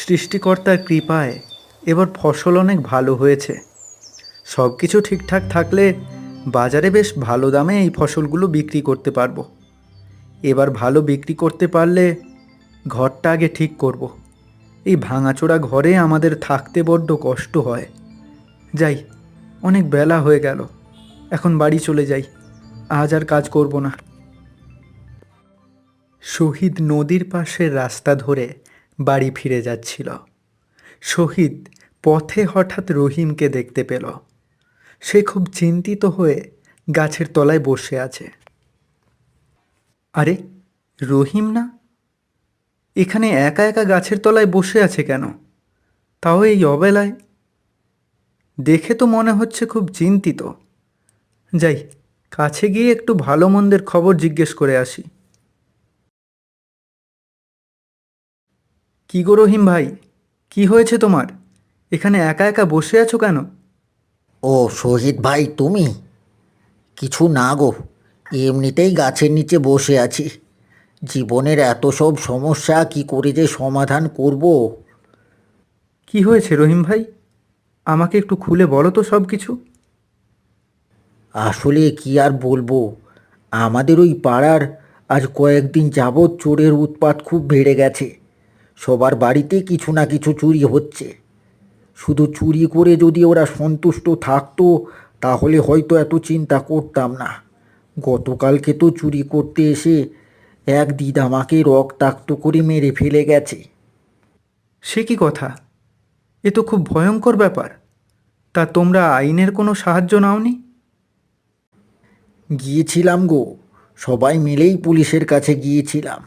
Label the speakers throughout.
Speaker 1: সৃষ্টিকর্তার কৃপায় এবার ফসল অনেক ভালো হয়েছে। সব কিছু ঠিকঠাক থাকলে বাজারে বেশ ভালো দামে এই ফসলগুলো বিক্রি করতে পারবো। এবার ভালো বিক্রি করতে পারলে ঘরটা আগে ঠিক করব। এই ভাঙাচোরা ঘরে আমাদের থাকতে বড্ড কষ্ট হয়। যাই, অনেক বেলা হয়ে গেল, এখন বাড়ি চলে যাই, আজ আর কাজ করব না। শহীদ নদীর পাশের রাস্তা ধরে বাড়ি ফিরে যাচ্ছিল। শহীদ পথে হঠাৎ রহিমকে দেখতে পেল। সে খুব চিন্তিত হয়ে গাছের তলায় বসে আছে। আরে, রহিম না? এখানে একা একা গাছের তলায় বসে আছে কেন, তাও এই অবেলায়? দেখে তো মনে হচ্ছে খুব চিন্তিত। যাই, কাছে গিয়ে একটু ভালো মন্দের খবর জিজ্ঞেস করে আসি। কি গো রহিম ভাই, কি হয়েছে তোমার? এখানে একা একা বসে আছো কেন?
Speaker 2: ও শহীদ ভাই, তুমি? কিছু না গো, এমনিতেই গাছের নিচে বসে আছি। জীবনের এত সব সমস্যা কি করে যে সমাধান করব।
Speaker 1: কি হয়েছে রহিম ভাই, আমাকে একটু খুলে বলো তো সব কিছু।
Speaker 2: আসলে কি আর বলবো, আমাদের ওই পাড়ার আজ কয়েকদিন যাবৎ চোরের উৎপাত খুব বেড়ে গেছে। সবার বাড়িতে কিছু না কিছু চুরি হচ্ছে। শুধু চুরি করে যদি ওরা সন্তুষ্ট থাকতো তাহলে হয়তো এত চিন্তা করতাম না। গতকালকে তো চুরি করতে এসে এক দিদামাকে রক্তাক্ত করে মেরে ফেলে গেছে।
Speaker 1: সে কি কথা, এ তো খুব ভয়ঙ্কর ব্যাপার। তা তোমরা আইনের কোনো সাহায্য নাওনি?
Speaker 2: গিয়েছিলাম গো, সবাই মিলেই পুলিশের কাছে গিয়েছিলাম,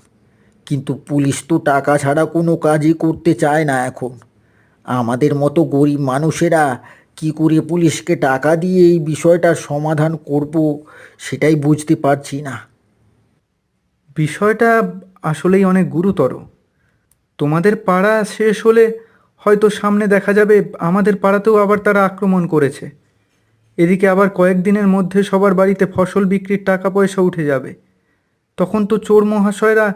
Speaker 2: কিন্তু পুলিশ তো টাকা ছাড়া কোনো কাজই করতে চায় না এখন। আমাদের মতো গরিব মানুষেরা কি করে পুলিশকে টাকা দিয়ে এই বিষয়টার সমাধান করব সেটাই বুঝতে পারছি না।
Speaker 1: বিষয়টা আসলেই অনেক গুরুতর। তোমাদের পাড়া শেষ হলে হয়তো সামনে দেখা যাবে আমাদের পাড়াতেও আবার তারা আক্রমণ করেছে। এদিকে আবার কয়েকদিনের মধ্যে সবার বাড়িতে ফসল বিক্রির টাকা পয়সা উঠে যাবে। তখন তো চোর মহাশয়রা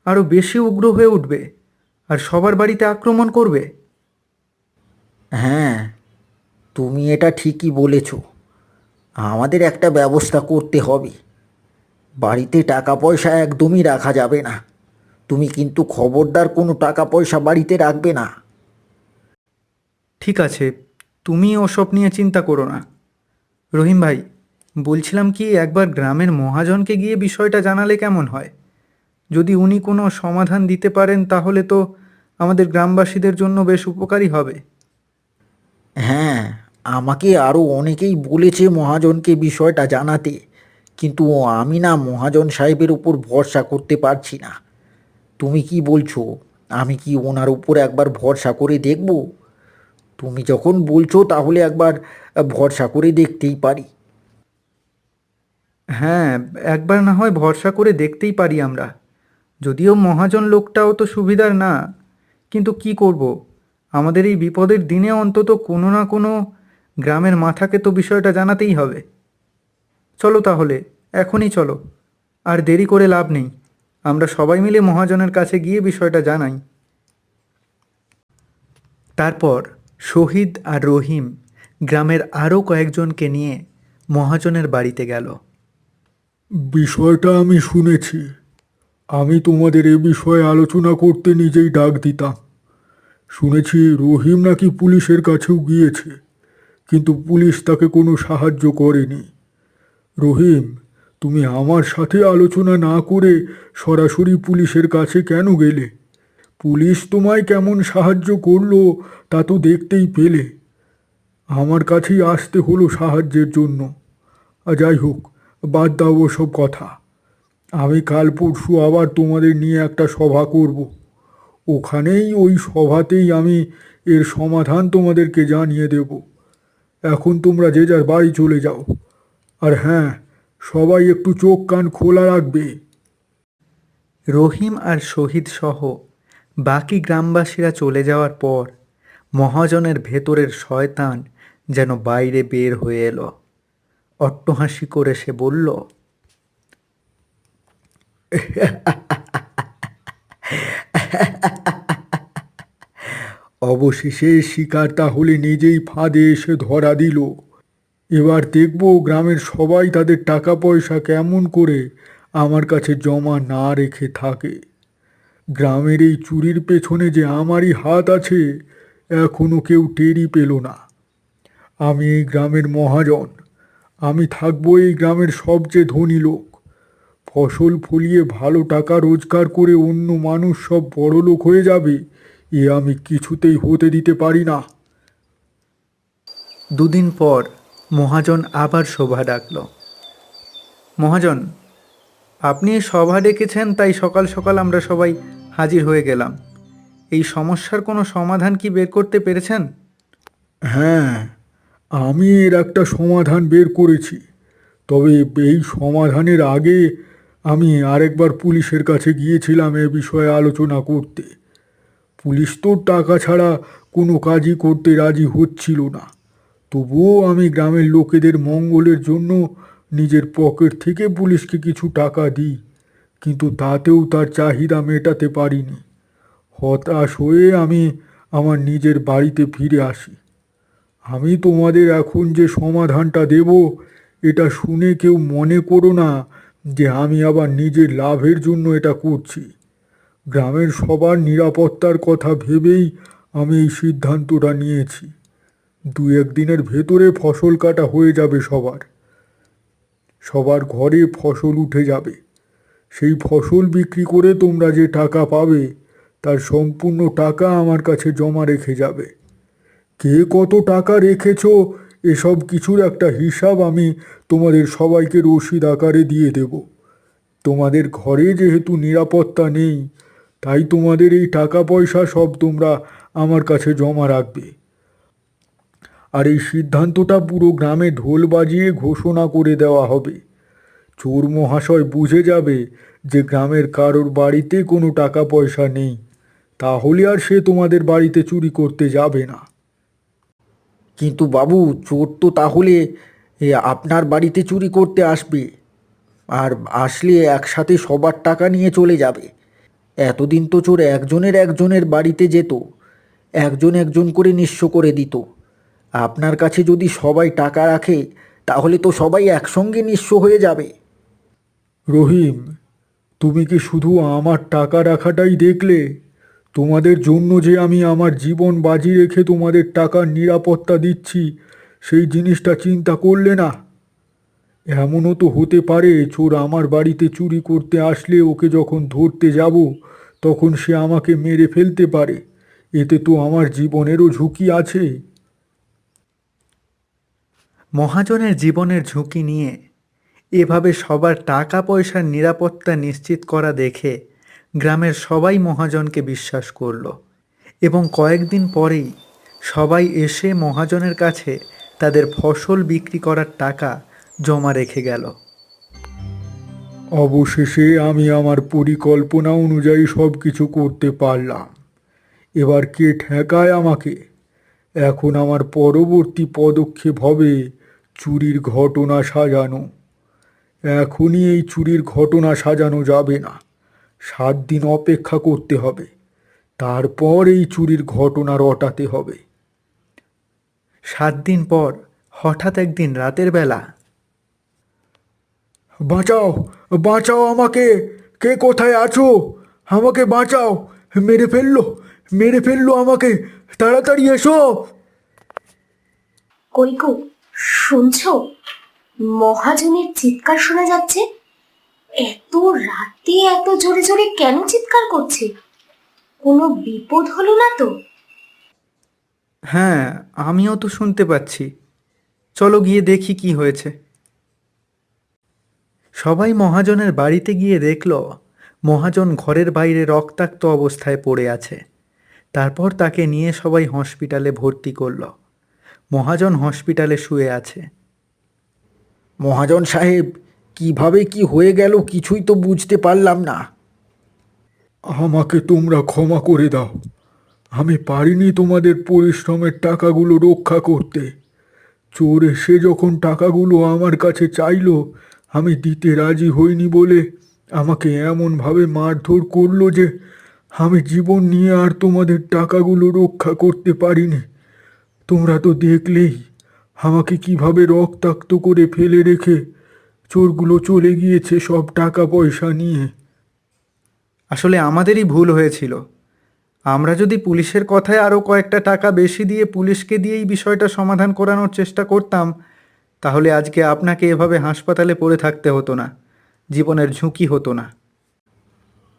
Speaker 1: আরও বেশি উগ্র হয়ে উঠবে আর সবার বাড়িতে আক্রমণ করবে।
Speaker 2: হ্যাঁ, তুমি এটা ঠিকই বলেছ। আমাদের একটা ব্যবস্থা করতে হবে। বাড়িতে টাকা পয়সা একদমই রাখা যাবে না। তুমি কিন্তু খবরদার কোনো টাকা পয়সা বাড়িতে রাখবে না।
Speaker 1: ঠিক আছে, তুমি ওসব নিয়ে চিন্তা করো না। রহিম ভাই, বলছিলাম কি, একবার গ্রামের মহাজনকে গিয়ে বিষয়টা জানালে কেমন হয়? যদি উনি কোনো সমাধান দিতে পারেন তাহলে তো আমাদের গ্রামবাসীদের জন্য বেশ উপকারী হবে।
Speaker 2: হ্যাঁ, আমাকে আরও অনেকেই বলেছে মহাজনকে বিষয়টা জানাতে, কিন্তু আমি না মহাজন সাহেবের উপর ভরসা করতে পারছি না। তুমি কি বলছো, আমি কি ওনার উপর একবার ভরসা করে দেখব? তুমি যখন বলছো তাহলে একবার ভরসা করে দেখতেই পারি।
Speaker 1: হ্যাঁ, একবার না হয় ভরসা করে দেখতেই পারি আমরা। যদিও মহাজন লোকটাও তো সুবিধার না, কিন্তু কি করব, আমাদের এই বিপদের দিনে অন্তত কোনো না কোনো গ্রামের মাথাকে তো বিষয়টা জানাতেই হবে। চলো তাহলে, এখনই চলো, আর দেরি করে লাভ নেই। আমরা সবাই মিলে মহাজনের কাছে গিয়ে বিষয়টা জানাই। তারপর শহীদ আর রহিম গ্রামের আরও কয়েকজনকে নিয়ে মহাজনের বাড়িতে গেল।
Speaker 3: বিষয়টা আমি শুনেছি। আমি তোমাদের এ বিষয়ে আলোচনা করতে নিজেই ডাক দিতাম। শুনেছি রহিম নাকি পুলিশের কাছেও গিয়েছে, কিন্তু পুলিশ তাকে কোনো সাহায্য করেনি। রহিম, তুমি আমার সাথে আলোচনা না করে সরাসরি পুলিশের কাছে কেন গেলে? পুলিশ তোমায় কেমন সাহায্য করলো তা তো দেখতেই পেলে। আমার কাছেই আসতে হলো সাহায্যের জন্য। যাই হোক, বাদ দাও ওসব কথা। আমি কাল পরশু আবার তোমাদের নিয়ে একটা সভা করব। ওখানেই ওই সভাতেই আমি এর সমাধান তোমাদেরকে জানিয়ে দেব। এখন তোমরা যে যার বাড়ি চলে যাও। আর হ্যাঁ, সবাই একটু চোখ কান খোলা রাখবে।
Speaker 1: রহিম আর শহীদ সহ বাকি গ্রামবাসীরা চলে যাওয়ার পর মহাজনের ভেতরের শয়তান যেন বাইরে বের হয়ে এলো। অট্টহাসি করে সে বলল,
Speaker 3: অবশেষে শিকার তাহলে নিজেই ফাঁদে এসে ধরা দিল। এবার দেখব গ্রামের সবাই তাদের টাকা পয়সা কেমন করে আমার কাছে জমা না রেখে থাকে। গ্রামের এই চুরির পেছনে যে আমারই হাত আছে এখনো কেউ টেরই পেল না। আমি এই গ্রামের মহাজন, আমি থাকবো এই গ্রামের সবচেয়ে ধনী লোক। ফসল ফলিয়ে ভালো টাকা রোজগার করে অন্য মানুষ সব বড়লোক হয়ে যাবে, এ আমি কিছুতেই হতে দিতে পারি না।
Speaker 1: দুদিন পর মহাজন আবার সভা ডাকল। মহাজন, আপনি সভা ডেকেছেন, তাই সকাল সকাল আমরা সবাই হাজির হয়ে গেলাম। এই সমস্যার কোনো সমাধান কি বের করতে পেরেছেন?
Speaker 3: হ্যাঁ, আমি এর একটা সমাধান বের করেছি। তবে এই সমাধানের আগে আমি আরেকবার পুলিশের কাছে গিয়েছিলাম এ বিষয়ে আলোচনা করতে। পুলিশ তো টাকা ছাড়া কোনো কাজই করতে রাজি হচ্ছিল না। তবুও আমি গ্রামের লোকেদের মঙ্গলের জন্য নিজের পকেট থেকে পুলিশকে কিছু টাকা দিই, কিন্তু তাতেও তার চাহিদা মেটাতে পারিনি। হতাশ হয়ে আমি আমার নিজের বাড়িতে ফিরে আসি। আমি তোমাদের এখন যে সমাধানটা দেব, এটা শুনে কেউ মনে করো না যে আমি আবার নিজের লাভের জন্য এটা করছি। গ্রামের সবার নিরাপত্তার কথা ভেবেই আমি এই সিদ্ধান্তটা নিয়েছি। 2-1 দিনের ভেতরে ফসল কাটা হয়ে যাবে সবার। সবার ঘরে ফসল উঠে যাবে। সেই ফসল বিক্রি করে তোমরা যে টাকা পাবে তার সম্পূর্ণ টাকা আমার কাছে জমা রেখে যাবে। কে কত টাকা রেখেছো এসব কিছুর একটা হিসাব আমি তোমাদের সবাইকে রসিদ আকারে দিয়ে দেব। তোমাদের ঘরে যেহেতু নিরাপত্তা নেই, তাই তোমাদের এই টাকা পয়সা সব তোমরা আমার কাছে জমা রাখবে। আর এই সিদ্ধান্তটা পুরো গ্রামে ঢোল বাজিয়ে ঘোষণা করে দেওয়া হবে। চোর মহাশয় বুঝে যাবে যে গ্রামের কারোর বাড়িতে কোনো টাকা পয়সা নেই, তাহলে আর সে তোমাদের বাড়িতে চুরি করতে যাবে না।
Speaker 2: কিন্তু বাবু, চোর তো তাহলে আপনার বাড়িতে চুরি করতে আসবে, আর আসলে একসাথে সবার টাকা নিয়ে চলে যাবে। এতদিন তো চোর একজনের বাড়িতে যেত, একজন একজন করে নিঃস্ব করে দিত। আপনার কাছে যদি সবাই টাকা রাখে তাহলে তো সবাই একসঙ্গে নিঃস্ব হয়ে যাবে।
Speaker 3: রহিম, তুমি কি শুধু আমার টাকা রাখাটাই দেখলে? তোমাদের জন্য যে আমি আমার জীবন বাজি রেখে তোমাদের টাকার নিরাপত্তা দিচ্ছি, সেই জিনিসটা চিন্তা করলে না? এমনও তো হতে পারে চোর আমার বাড়িতে চুরি করতে আসলে ওকে যখন ধরতে যাব তখন সে আমাকে মেরে ফেলতে পারে। এতে তো আমার জীবনেরও ঝুঁকি আছে।
Speaker 1: মহাজনের জীবনের ঝুঁকি নিয়ে এভাবে সবার টাকা পয়সার নিরাপত্তা নিশ্চিত করা দেখে গ্রামের সবাই মহাজনকে বিশ্বাস করল, এবং কয়েকদিন পরেই সবাই এসে মহাজনের কাছে তাদের ফসল বিক্রি করার টাকা জমা রেখে গেল।
Speaker 3: অবশেষে আমি আমার পরিকল্পনা অনুযায়ী সব কিছু করতে পারলাম। এবার কে ঠেকায় আমাকে? এখন আমার পরবর্তী পদক্ষেপ হবে চুরির ঘটনা সাজানো। এখনই এই চুরির ঘটনা সাজানো যাবে না, 7 দিন অপেক্ষা করতে হবে। তারপর এই চুরির ঘটনা রটাতে হবে।
Speaker 1: 7 দিন পর হঠাৎ একদিন রাতের বেলা,
Speaker 3: বাঁচাও, বাঁচাও আমাকে! কে কোথায় আছো? আমাকে বাঁচাও! মেরে ফেললো, মেরে ফেললো আমাকে! তাড়াতাড়ি এসো!
Speaker 4: কই গো, শুনছো? মহাজনের চিৎকার শোনা যাচ্ছে। এত রাতে এত জোরে জোরে কেন চিৎকার করছে? কোনো বিপদ হলো না তো?
Speaker 1: হ্যাঁ, আমিও তো শুনতে পাচ্ছি। চলো গিয়ে দেখি কি হয়েছে। সবাই মহাজনের বাড়িতে গিয়ে দেখল মহাজন ঘরের বাইরে রক্তাক্ত অবস্থায় পড়ে আছে। তারপর তাকে নিয়ে সবাই হসপিটালে ভর্তি করল। মহাজন হসপিটালে শুয়ে আছে।
Speaker 2: মহাজন সাহেব, কিভাবে কি হয়ে গেল কিছুই তো বুঝতে পারলাম না।
Speaker 3: আমাকে তোমরা ক্ষমা করে দাও। আমি পারিনি তোমাদের পরিশ্রমের টাকাগুলো রক্ষা করতে। চোর এসে যখন টাকাগুলো আমার কাছে চাইলো, আমি দিতে রাজি হইনি বলে আমাকে এমনভাবে মারধর করলো যে আমি জীবন নিয়ে আর তোমাদের টাকাগুলো রক্ষা করতে পারিনি। তোমরা তো দেখলেই আমাকে কিভাবে রক্তাক্ত করে ফেলে রেখে চোরগুলো চলে গিয়েছে সব টাকা পয়সা নিয়ে।
Speaker 1: আসলে আমাদেরই ভুল হয়েছিল। আমরা যদি পুলিশের কথায় আরও কয়েকটা টাকা বেশি দিয়ে পুলিশকে দিয়েই বিষয়টা সমাধান করানোর চেষ্টা করতাম, তাহলে আজকে আপনাকে এভাবে হাসপাতালে পড়ে থাকতে হতো না, জীবনের ঝুঁকি হতো না।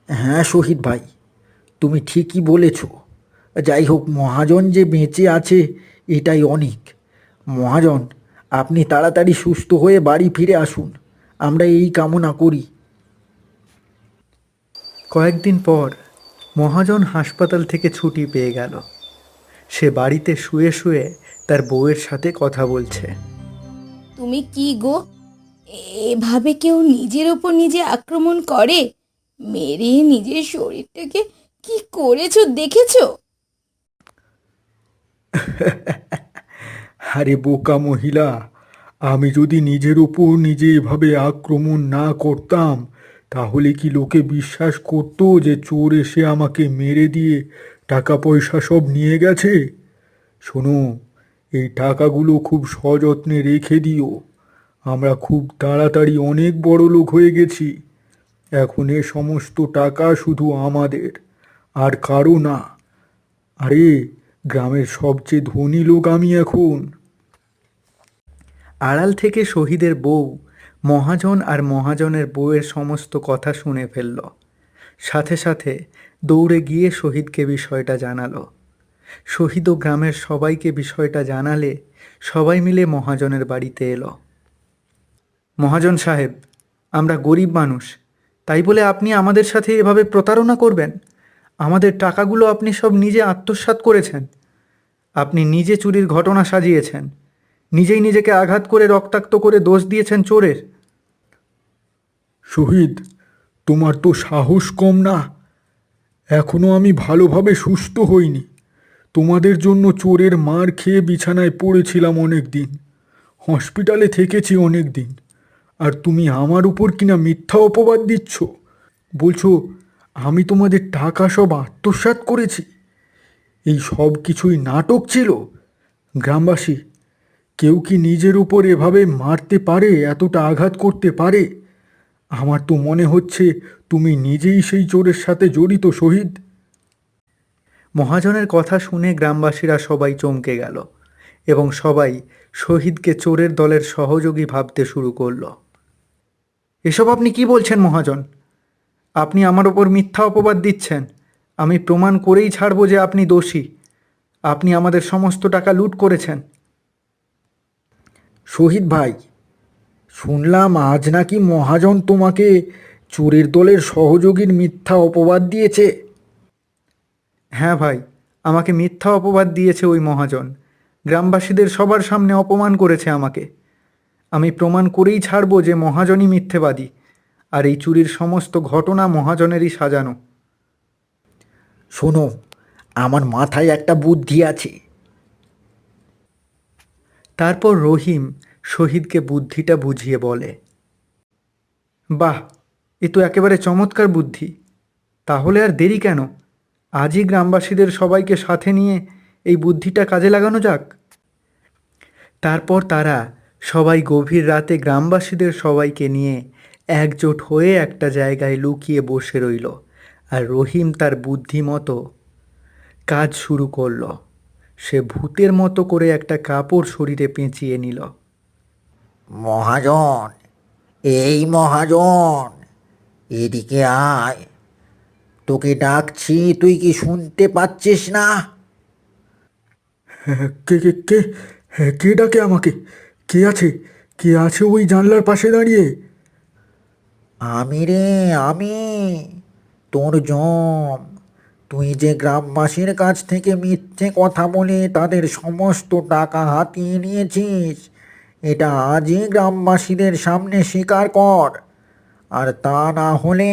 Speaker 2: হ্যাঁ শহীদ ভাই, তুমি ঠিকই বলেছ। যাই হোক, মহাজন যে বেঁচে আছে এটাই অনেক। মহাজন, আপনি তাড়াতাড়ি সুস্থ হয়ে বাড়ি ফিরে আসুন, আমরা এই কামনা করি।
Speaker 1: কয়েকদিন পর মহাজন হাসপাতাল থেকে ছুটি পেয়ে গেল। সে বাড়িতে শুয়ে শুয়ে তার বউয়ের সাথে কথা বলছে।
Speaker 5: তুমি কি গো, এভাবে কেউ নিজের ওপর নিজে আক্রমণ করে? মেরে নিজের শরীরটাকে কি করেছো দেখেছো?
Speaker 3: আরে বোকা মহিলা, আমি যদি নিজের উপর নিজে এভাবে আক্রমণ না করতাম তাহলে কি লোকে বিশ্বাস করতো যে চোর এসে আমাকে মেরে দিয়ে টাকা পয়সা সব নিয়ে গেছে? শোনো, এই টাকাগুলো খুব সযত্নে রেখে দিও। আমরা খুব তাড়াতাড়ি অনেক বড় লোক হয়ে গেছি। এখন এ সমস্ত টাকা শুধু আমাদের, আর কারো না। আরে, গ্রামের সবচেয়ে ধনী লোক আমি এখন।
Speaker 1: আড়াল থেকে শহীদের বউ মহাজন আর মহাজনের বউয়ের সমস্ত কথা শুনে ফেলল। সাথে সাথে দৌড়ে গিয়ে শহীদকে বিষয়টা জানালো। শহীদও গ্রামের সবাইকে বিষয়টা জানালে সবাই মিলে মহাজনের বাড়িতে এলো। মহাজন সাহেব, আমরা গরিব মানুষ, তাই বলে আপনি আমাদের সাথে এভাবে প্রতারণা করবেন? আমাদের টাকাগুলো আপনি সব নিজে আত্মসাৎ করেছেন। আপনি নিজে চুরির ঘটনা সাজিয়েছেন, নিজেই নিজেকে আঘাত করে রক্তাক্ত করে দোষ দিয়েছেন চোরের।
Speaker 3: শহীদ, তোমার তো সাহস কম না। এখনো আমি ভালোভাবে সুস্থ হইনি। তোমাদের জন্য চোরের মার খেয়ে বিছানায় পড়েছিলাম অনেক দিন, হসপিটালে থেকেছি অনেক দিন, আর তুমি আমার উপর কিনা মিথ্যা অপবাদ দিচ্ছ। বলছো আমি তোমাদের টাকা সব আত্মসাৎ করেছি। এই সব কিছুই নাটক ছিল। গ্রামবাসী, কেউ কি নিজের উপর এভাবে মারতে পারে, এতটা আঘাত করতে পারে? আমার তো মনে হচ্ছে তুমি নিজেই সেই চোরের সাথে জড়িত শহীদ।
Speaker 1: মহাজনের কথা শুনে গ্রামবাসীরা সবাই চমকে গেল এবং সবাই শহীদকে চোরের দলের সহযোগী ভাবতে শুরু করল। এসব আপনি কি বলছেন মহাজন? আপনি আমার ওপর মিথ্যা অপবাদ দিচ্ছেন। আমি প্রমাণ করেই ছাড়ব যে আপনি দোষী। আপনি আমাদের সমস্ত টাকা লুট করেছেন।
Speaker 2: শহীদ ভাই, শুনলাম আজ নাকি মহাজন তোমাকে চোরের দলের সহযোগীর মিথ্যা অপবাদ দিয়েছে।
Speaker 1: হ্যাঁ ভাই, আমাকে মিথ্যা অপবাদ দিয়েছে ওই মহাজন। গ্রামবাসীদের সবার সামনে অপমান করেছে আমাকে। আমি প্রমাণ করেই ছাড়ব যে মহাজনই মিথ্যেবাদী, আর এই চুরির সমস্ত ঘটনা মহাজনেরই সাজানো।
Speaker 2: শোনো, আমার মাথায় একটা বুদ্ধি আছে।
Speaker 1: তারপর রহিম শহীদকে বুদ্ধিটা বুঝিয়ে বলে। বাহ, এ তো একেবারে চমৎকার বুদ্ধি। তাহলে আর দেরি কেন? আজই গ্রামবাসীদের সবাইকে সাথে নিয়ে এই বুদ্ধিটা কাজে লাগানো যাক। তারপর তারা সবাই গভীর রাতে গ্রামবাসীদের সবাইকে নিয়ে একজোট হয়ে একটা জায়গায় লুকিয়ে বসে রইল, আর রহিম তার বুদ্ধিমতো কাজ শুরু করল। সে ভূতের মতো করে একটা কাপড় শরীরে পেঁচিয়ে নিল।
Speaker 2: মহাজন, এই মহাজন, এদিকে আয়। তোকে ডাকছি, তুই কি শুনতে পাচ্ছিস না?
Speaker 3: কে কে কে কে ডাকে আমাকে? কে আছে? কে আছে ওই জানলার পাশে দাঁড়িয়ে?
Speaker 2: আমি রে, আমি, তোর জম। তুই যে গ্রামবাসীর কাছ থেকে মিথ্যে কথা বলে তাদের সমস্ত টাকা হাতিয়ে নিয়েছিস, এটা আজই গ্রামবাসীদের সামনে স্বীকার কর। আর তা না হলে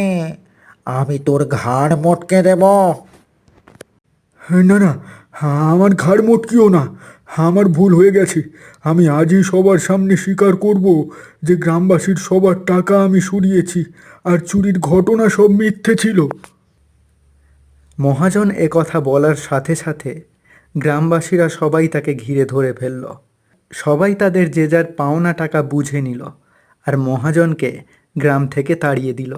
Speaker 2: আমি তোর ঘাড় মটকে দেব।
Speaker 3: না না, আমার ঘাড় মটকিও না। আমার ভুল হয়ে গেছে। আমি আজই সবার সামনে স্বীকার করব যে গ্রামবাসীর সবার টাকা আমি সরিয়েছি, আর চুরির ঘটনা সব মিথ্যে ছিল।
Speaker 1: মহাজন কথা বলার সাথে সাথে গ্রামবাসীরা সবাই তাকে ঘিরে ধরে ফেলল। সবাই তাদের যে যার পাওনা টাকা বুঝে নিল আর মহাজনকে গ্রাম থেকে তাড়িয়ে দিল।